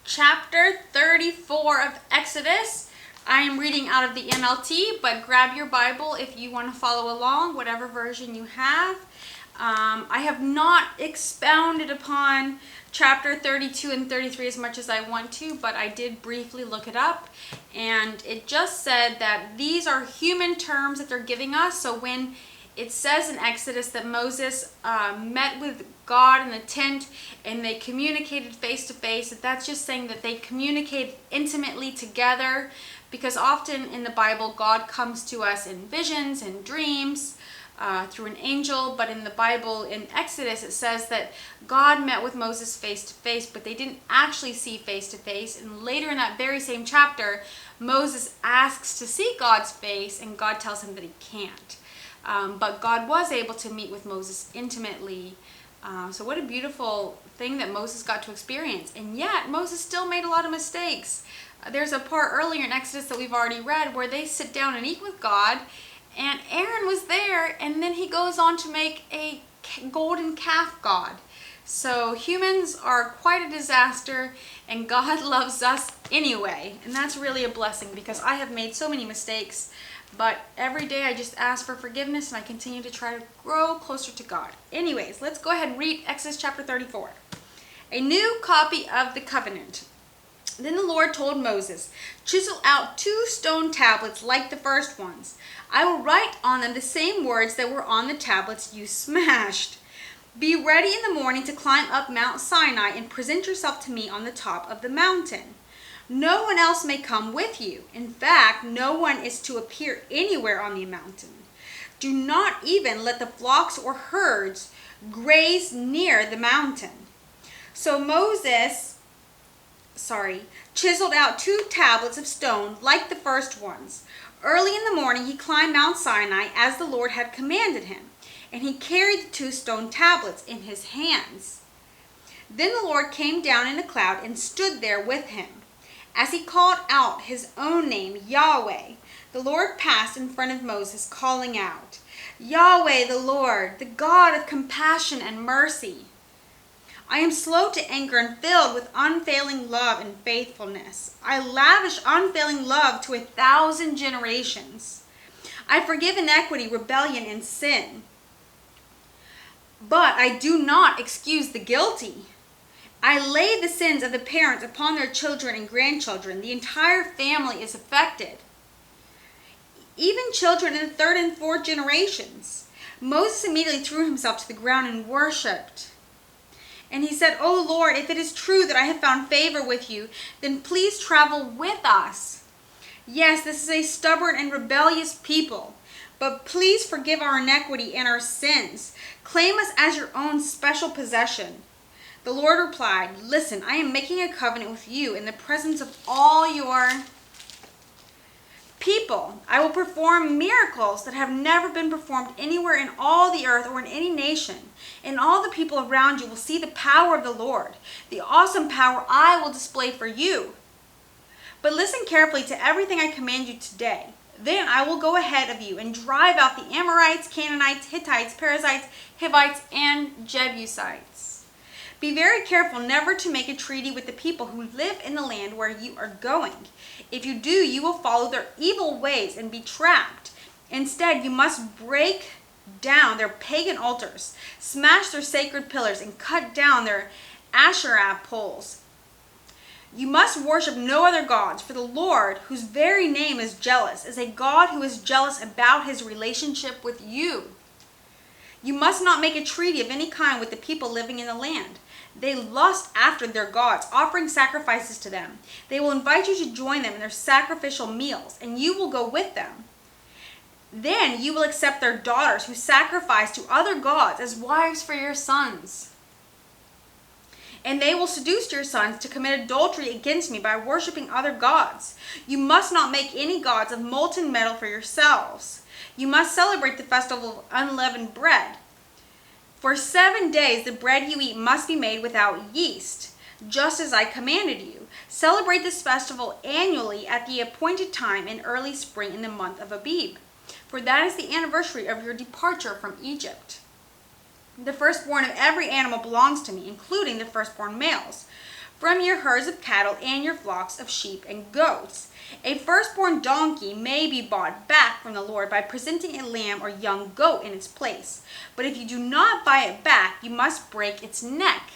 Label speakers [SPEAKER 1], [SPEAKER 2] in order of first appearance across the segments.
[SPEAKER 1] chapter 34 of Exodus. I am reading out of the NLT, but grab your Bible if you want to follow along, whatever version you have. I have not expounded upon chapter 32 and 33 as much as I want to, but I did briefly look it up, and it just said that these are human terms that they're giving us. So when it says in Exodus that Moses met with God in the tent and they communicated face to face, that's just saying that they communicated intimately together, because often in the Bible God comes to us in visions and dreams through an angel, but in the Bible in Exodus it says that God met with Moses face to face, but they didn't actually see face to face. And later in that very same chapter, Moses asks to see God's face and God tells him that he can't. But God was able to meet with Moses intimately. So what a beautiful thing that Moses got to experience. And yet, Moses still made a lot of mistakes. There's a part earlier in Exodus that we've already read where they sit down and eat with God. And Aaron was there, and then he goes on to make a golden calf god. So humans are quite a disaster, and God loves us anyway. And that's really a blessing, because I have made so many mistakes. But every day I just ask for forgiveness, and I continue to try to grow closer to God. Anyways, let's go ahead and read Exodus chapter 34. A new copy of the covenant. Then the Lord told Moses, "Chisel out 2 stone tablets like the first ones. I will write on them the same words that were on the tablets you smashed. Be ready in the morning to climb up Mount Sinai and present yourself to me on the top of the mountain. No one else may come with you. In fact, no one is to appear anywhere on the mountain. Do not even let the flocks or herds graze near the mountain." So Moses chiseled out 2 tablets of stone like the first ones. Early in the morning he climbed Mount Sinai as the Lord had commanded him, and he carried the 2 stone tablets in his hands. Then the Lord came down in a cloud and stood there with him. As he called out his own name, Yahweh, the Lord passed in front of Moses, calling out, "Yahweh the Lord, the God of compassion and mercy. I am slow to anger and filled with unfailing love and faithfulness. I lavish unfailing love to 1,000 generations. I forgive iniquity, rebellion, and sin. But I do not excuse the guilty. I lay the sins of the parents upon their children and grandchildren. The entire family is affected, even children in the 3rd and 4th generations." Moses immediately threw himself to the ground and worshipped. And he said, "O Lord, if it is true that I have found favor with you, then please travel with us. Yes, this is a stubborn and rebellious people, but please forgive our iniquity and our sins. Claim us as your own special possession." The Lord replied, "Listen, I am making a covenant with you in the presence of all your people. I will perform miracles that have never been performed anywhere in all the earth or in any nation. And all the people around you will see the power of the Lord, the awesome power I will display for you. But listen carefully to everything I command you today. Then I will go ahead of you and drive out the Amorites, Canaanites, Hittites, Perizzites, Hivites, and Jebusites. Be very careful never to make a treaty with the people who live in the land where you are going. If you do, you will follow their evil ways and be trapped. Instead, you must break down their pagan altars, smash their sacred pillars, and cut down their Asherah poles. You must worship no other gods, for the Lord, whose very name is jealous, is a God who is jealous about his relationship with you. You must not make a treaty of any kind with the people living in the land. They lust after their gods, offering sacrifices to them. They will invite you to join them in their sacrificial meals, and you will go with them. Then you will accept their daughters who sacrifice to other gods as wives for your sons. And they will seduce your sons to commit adultery against me by worshiping other gods. You must not make any gods of molten metal for yourselves. You must celebrate the festival of unleavened bread. For 7 days the bread you eat must be made without yeast, just as I commanded you. Celebrate this festival annually at the appointed time in early spring in the month of Abib, for that is the anniversary of your departure from Egypt. The firstborn of every animal belongs to me, including the firstborn males. from your herds of cattle and your flocks of sheep and goats. A firstborn donkey may be bought back from the Lord by presenting a lamb or young goat in its place. But if you do not buy it back, you must break its neck.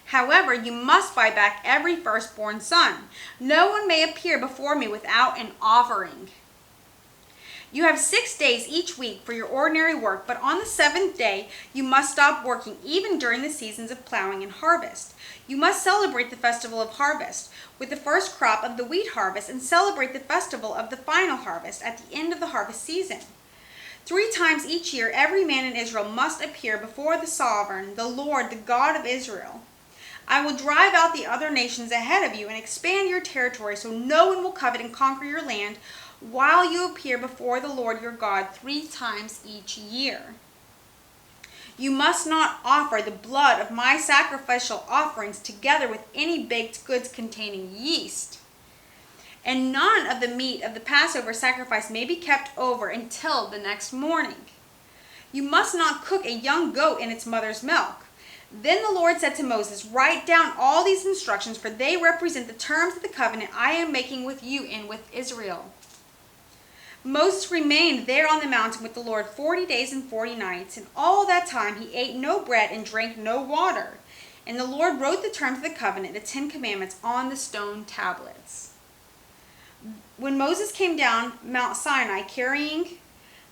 [SPEAKER 1] However, you must buy back every firstborn son. No one may appear before me without an offering. You have 6 days each week for your ordinary work, but on the seventh day you must stop working, even during the seasons of plowing and harvest. You must celebrate the festival of harvest with the first crop of the wheat harvest, and celebrate the festival of the final harvest at the end of the harvest season. 3 times each year, every man in Israel must appear before the sovereign, the Lord, the God of Israel. I will drive out the other nations ahead of you and expand your territory, so no one will covet and conquer your land while you appear before the Lord your God 3 times each year. You must not offer the blood of my sacrificial offerings together with any baked goods containing yeast. And none of the meat of the Passover sacrifice may be kept over until the next morning. You must not cook a young goat in its mother's milk. Then the Lord said to Moses, "Write down all these instructions, for they represent the terms of the covenant I am making with you and with Israel." Moses remained there on the mountain with the Lord 40 days and 40 nights, and all that time he ate no bread and drank no water. And the Lord wrote the terms of the covenant, the 10 Commandments, on the stone tablets. When Moses came down Mount Sinai carrying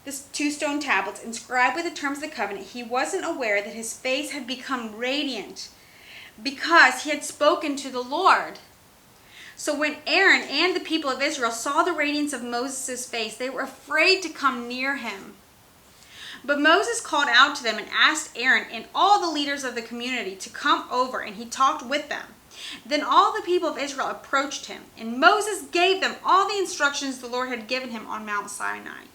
[SPEAKER 1] the 2 stone tablets inscribed with the terms of the covenant, he wasn't aware that his face had become radiant because he had spoken to the Lord. So when Aaron and the people of Israel saw the radiance of Moses' face, they were afraid to come near him. But Moses called out to them and asked Aaron and all the leaders of the community to come over, and he talked with them. Then all the people of Israel approached him, and Moses gave them all the instructions the Lord had given him on Mount Sinai.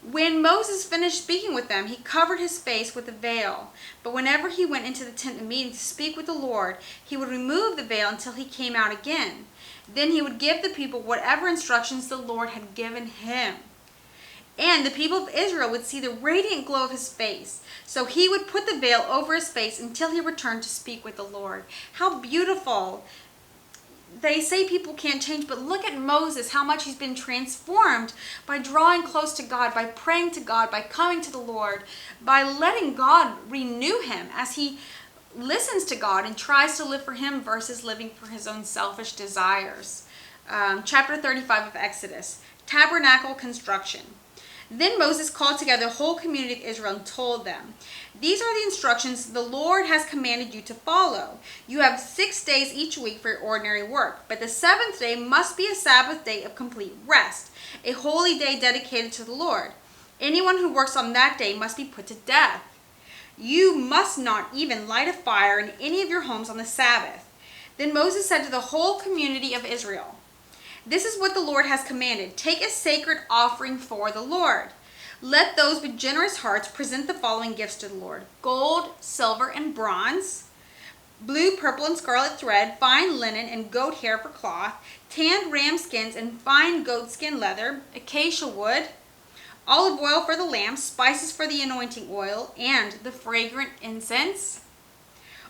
[SPEAKER 1] When Moses finished speaking with them, he covered his face with a veil. But whenever he went into the tent of meeting to speak with the Lord, he would remove the veil until he came out again. Then he would give the people whatever instructions the Lord had given him. And the people of Israel would see the radiant glow of his face. So he would put the veil over his face until he returned to speak with the Lord. How beautiful. They say people can't change, but look at Moses, how much he's been transformed by drawing close to God, by praying to God, by coming to the Lord, by letting God renew him as he listens to God and tries to live for him versus living for his own selfish desires. Chapter 35 of Exodus, Tabernacle construction. Then Moses called together the whole community of Israel and told them, "These are the instructions the Lord has commanded you to follow. You have 6 days each week for your ordinary work, but the 7th day must be a Sabbath day of complete rest, a holy day dedicated to the Lord. Anyone who works on that day must be put to death. You must not even light a fire in any of your homes on the Sabbath." Then Moses said to the whole community of Israel, "This is what the Lord has commanded. Take a sacred offering for the Lord. Let those with generous hearts present the following gifts to the Lord: gold, silver, and bronze, blue, purple, and scarlet thread, fine linen and goat hair for cloth, tanned ram skins and fine goatskin leather, acacia wood, olive oil for the lamps, spices for the anointing oil, and the fragrant incense,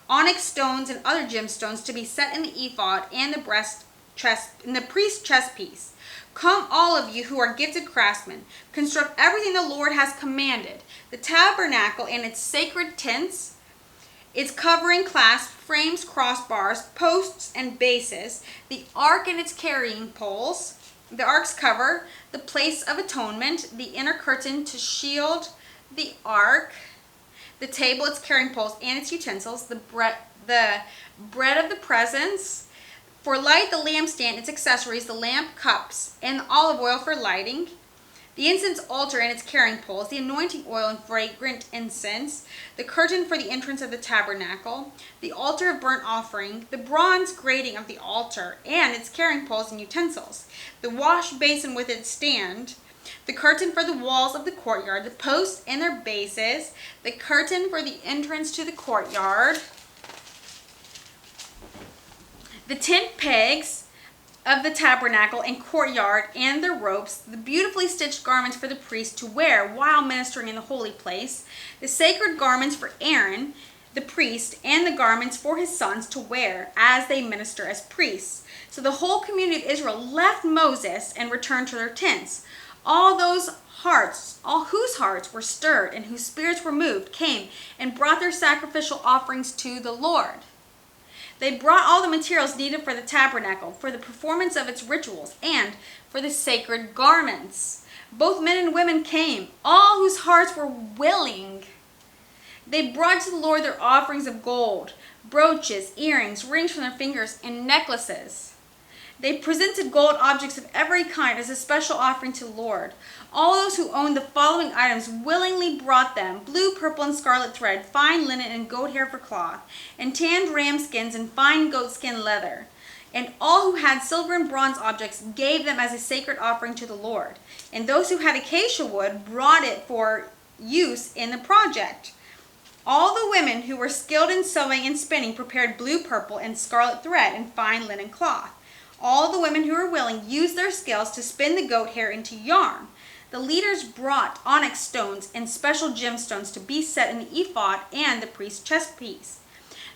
[SPEAKER 1] onyx stones and other gemstones to be set in the ephod and the priest's chest piece. Come, all of you who are gifted craftsmen, construct everything the Lord has commanded: the tabernacle and its sacred tents, its covering, clasp, frames, crossbars, posts, and bases, the ark and its carrying poles, the ark's cover, the place of atonement, the inner curtain to shield the ark, the table, its carrying poles, and its utensils, the bread of the presence, for light, the lampstand, its accessories, the lamp, cups, and the olive oil for lighting, the incense altar and its carrying poles, the anointing oil and fragrant incense, the curtain for the entrance of the tabernacle, the altar of burnt offering, the bronze grating of the altar and its carrying poles and utensils, the wash basin with its stand, the curtain for the walls of the courtyard, the posts and their bases, the curtain for the entrance to the courtyard, the tent pegs of the tabernacle and courtyard and their ropes, the beautifully stitched garments for the priest to wear while ministering in the holy place, the sacred garments for Aaron, the priest, and the garments for his sons to wear as they minister as priests. So the whole community of Israel left Moses and returned to their tents. All whose hearts were stirred and whose spirits were moved, came and brought their sacrificial offerings to the Lord. They brought all the materials needed for the tabernacle, for the performance of its rituals, and for the sacred garments. Both men and women came, all whose hearts were willing. They brought to the Lord their offerings of gold, brooches, earrings, rings from their fingers, and necklaces. They presented gold objects of every kind as a special offering to the Lord. All those who owned the following items willingly brought them: blue, purple, and scarlet thread, fine linen and goat hair for cloth, and tanned ram skins and fine goatskin leather. And all who had silver and bronze objects gave them as a sacred offering to the Lord. And those who had acacia wood brought it for use in the project. All the women who were skilled in sewing and spinning prepared blue, purple, and scarlet thread and fine linen cloth. All the women who were willing used their skills to spin the goat hair into yarn. The leaders brought onyx stones and special gemstones to be set in the ephod and the priest's chest piece.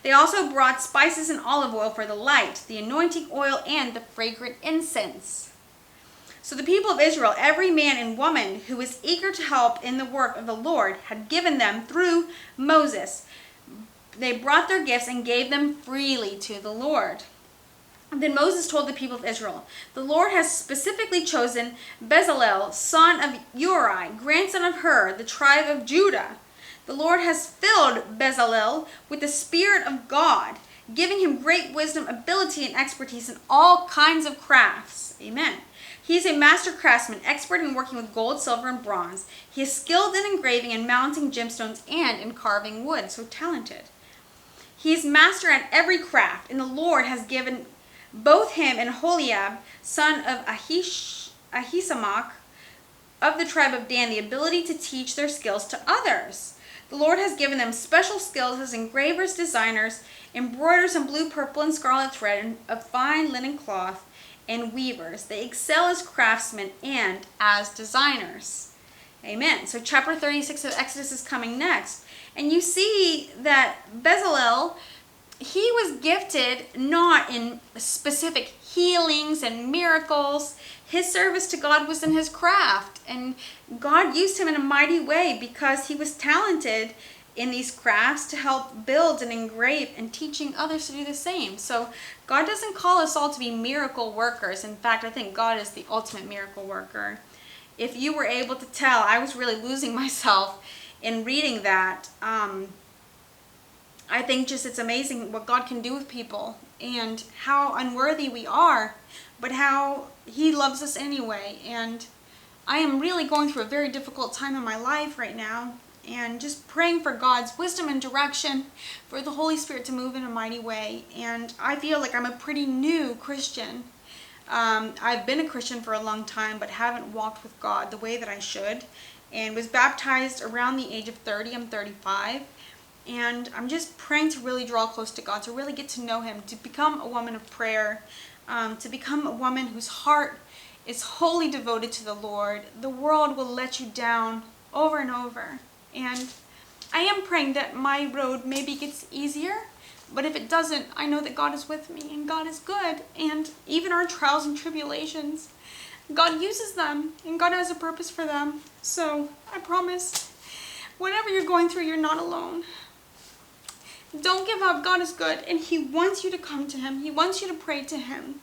[SPEAKER 1] They also brought spices and olive oil for the light, the anointing oil, and the fragrant incense. So the people of Israel, every man and woman who was eager to help in the work of the Lord, had given them through Moses. They brought their gifts and gave them freely to the Lord. Then Moses told the people of Israel, "The Lord has specifically chosen Bezalel, son of Uri, grandson of Hur, the tribe of Judah. The Lord has filled Bezalel with the Spirit of God, giving him great wisdom, ability, and expertise in all kinds of crafts." Amen. He is a master craftsman, expert in working with gold, silver, and bronze. He is skilled in engraving and mounting gemstones and in carving wood. So talented. He is master at every craft, and the Lord has given both him and Holiab, son of Ahisamach, of the tribe of Dan, the ability to teach their skills to others. The Lord has given them special skills as engravers, designers, embroiders in blue, purple, and scarlet thread of fine linen cloth, and weavers. They excel as craftsmen and as designers. Amen. So chapter 36 of Exodus is coming next. And you see that Bezalel, he was gifted not in specific healings and miracles. His service to God was in his craft. And God used him in a mighty way because he was talented in these crafts to help build and engrave and teaching others to do the same. So God doesn't call us all to be miracle workers. In fact, I think God is the ultimate miracle worker. If you were able to tell, I was really losing myself in reading that. I think just it's amazing what God can do with people and how unworthy we are, but how he loves us anyway. And I am really going through a very difficult time in my life right now, and just praying for God's wisdom and direction, for the Holy Spirit to move in a mighty way. And I feel like I'm a pretty new Christian. I've been a Christian for a long time, but haven't walked with God the way that I should, and was baptized around the age of 30. I'm 35. And I'm just praying to really draw close to God, to really get to know him, to become a woman of prayer, to become a woman whose heart is wholly devoted to the Lord. The world will let you down over and over. And I am praying that my road maybe gets easier, but if it doesn't, I know that God is with me and God is good. And even our trials and tribulations, God uses them and God has a purpose for them. So I promise, whatever you're going through, you're not alone. Don't give up. God is good, and he wants you to come to him. He wants you to pray to him.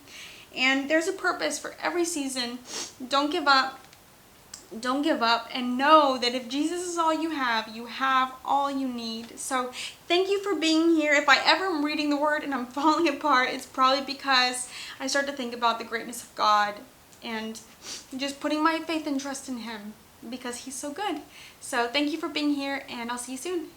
[SPEAKER 1] And there's a purpose for every season. Don't give up. Don't give up, and know that if Jesus is all you have all you need. So thank you for being here. If I ever am reading the word and I'm falling apart, it's probably because I start to think about the greatness of God and just putting my faith and trust in him because he's so good. So thank you for being here, and I'll see you soon.